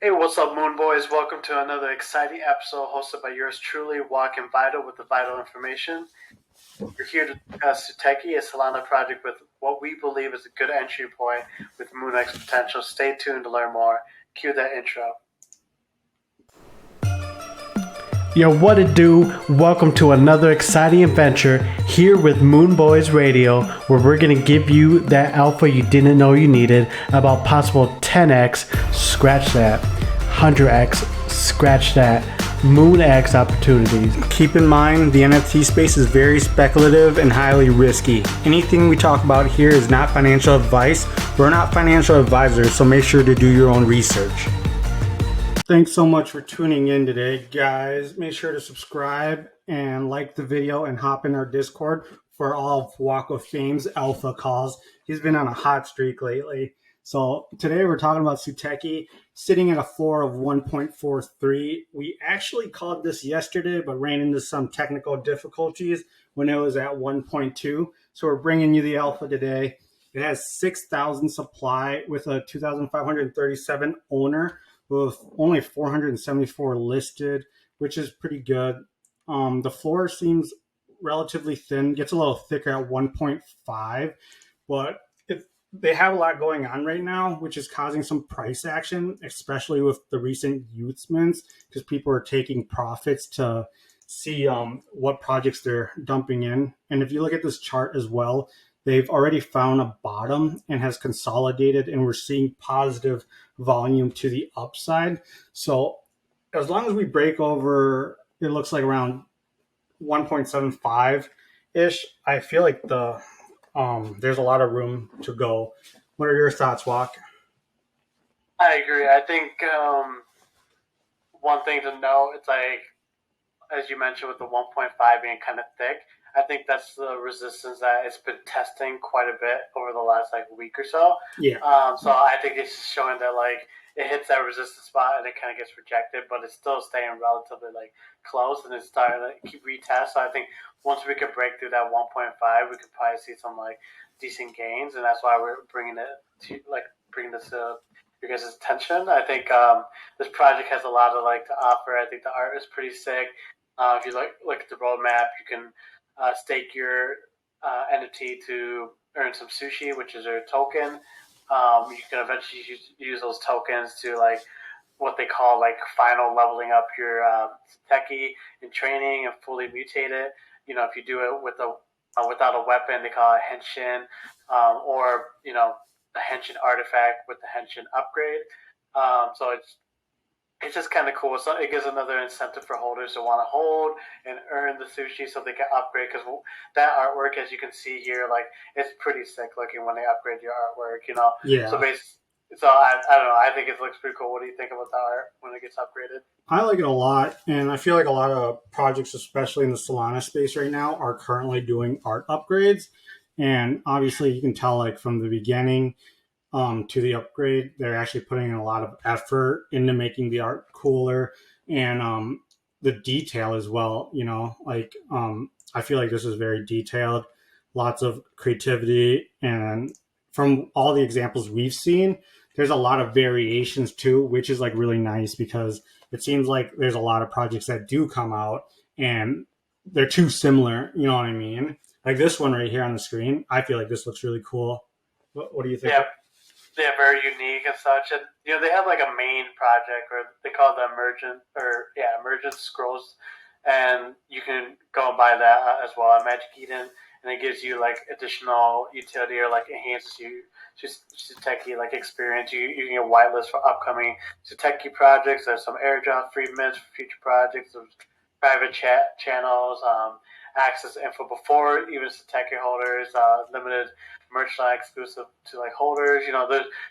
Hey, what's up, Moon Boys? Welcome to another exciting episode hosted by yours truly, Walking Vital with the vital information. We're here to discuss Suteki, a Solana project with what we believe is a good entry point with MoonX potential. Stay tuned to learn more. Cue that intro. Yo, what it do? Welcome to another exciting adventure here with Moon Boys Radio, where we're gonna give you that alpha you didn't know you needed about possible 10x, scratch that, 100x, scratch that, MoonX opportunities. Keep in mind, the NFT space is very speculative and highly risky. Anything we talk about here is not financial advice. We're not financial advisors, so make sure to do your own research. Thanks so much for tuning in today, guys. Make sure to subscribe and like the video and hop in our Discord for all of Walk of Fame's alpha calls. He's been on a hot streak lately. So today we're talking about Suteki sitting at a floor of 1.43. We actually called this yesterday, but ran into some technical difficulties when it was at 1.2. So we're bringing you the alpha today. It has 6,000 supply with a 2,537 owner, with only 474 listed, which is pretty good. The floor seems relatively thin, gets a little thicker at 1.5, but they have a lot going on right now, which is causing some price action, especially with the recent youth mints, because people are taking profits to see what projects they're dumping in. And if you look at this chart as well, they've already found a bottom and has consolidated, and we're seeing positive volume to the upside. So as long as we break over, it looks like around 1.75 ish, I feel like there's a lot of room to go. What are your thoughts, Walk? I agree. I think one thing to know, it's like, as you mentioned, with the 1.5 being kind of thick, I think that's the resistance that it's been testing quite a bit over the last week or so. Yeah. So I think it's showing that it hits that resistance spot and it kind of gets rejected, but it's still staying relatively close, and it's starting to keep retest. So I think once we could break through that 1.5, we could probably see some decent gains, and that's why we're bringing this to your guys' attention. I think this project has a lot to offer. I think the art is pretty sick. If you look at the roadmap, you can stake your NFT to earn some sushi, which is a token. You can eventually use those tokens to what they call final leveling up your Suteki in training and fully mutate it. You know, if you do it with without a weapon, they call it henshin, or a henshin artifact with the henshin upgrade. So it's just kind of cool. So it gives another incentive for holders to want to hold and earn the sushi so they can upgrade. Because that artwork, as you can see here, it's pretty sick looking when they upgrade your artwork. Yeah. So I don't know. I think it looks pretty cool. What do you think about the art when it gets upgraded? I like it a lot, and I feel like a lot of projects, especially in the Solana space right now, are currently doing art upgrades. And obviously, you can tell from the beginning to the upgrade, they're actually putting in a lot of effort into making the art cooler and the detail as well. I feel like this is very detailed, lots of creativity, and from all the examples we've seen, there's a lot of variations too, which is really nice, because it seems like there's a lot of projects that do come out and they're too similar. You know what I mean? Like this one right here on the screen, I feel like this looks really cool. What do you think? Yeah. They're very unique and such, and they have a main project, or they call it the emergent scrolls, and you can go and buy that as well at Magic Eden, and it gives you additional utility, or enhances you Suteki experience. You can get whitelist for upcoming Suteki projects. There's some airdrop free mints for future projects. There's private chat channels, access info before even Suteki holders, limited merchandise exclusive to holders.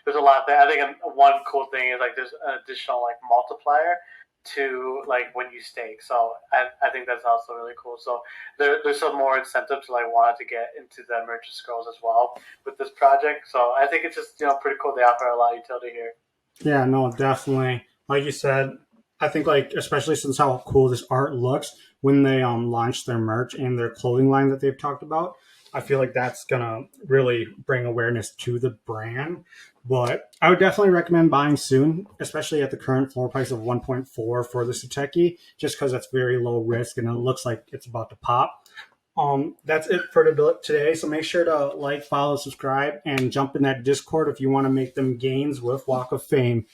There's a lot there. I think one cool thing is there's an additional multiplier to when you stake. So I think that's also really cool. So there's some more incentive to want to get into the merchant scrolls as well with this project. So I think it's just pretty cool. They offer a lot of utility here. Yeah, no, definitely. Like you said, I think especially since how cool this art looks when they launch their merch and their clothing line that they've talked about, I feel like that's going to really bring awareness to the brand. But I would definitely recommend buying soon, especially at the current floor price of 1.4 for the Suteki, just because that's very low risk and it looks like it's about to pop. That's it for today. So make sure to like, follow, subscribe, and jump in that Discord if you want to make them gains with Walk of Fame.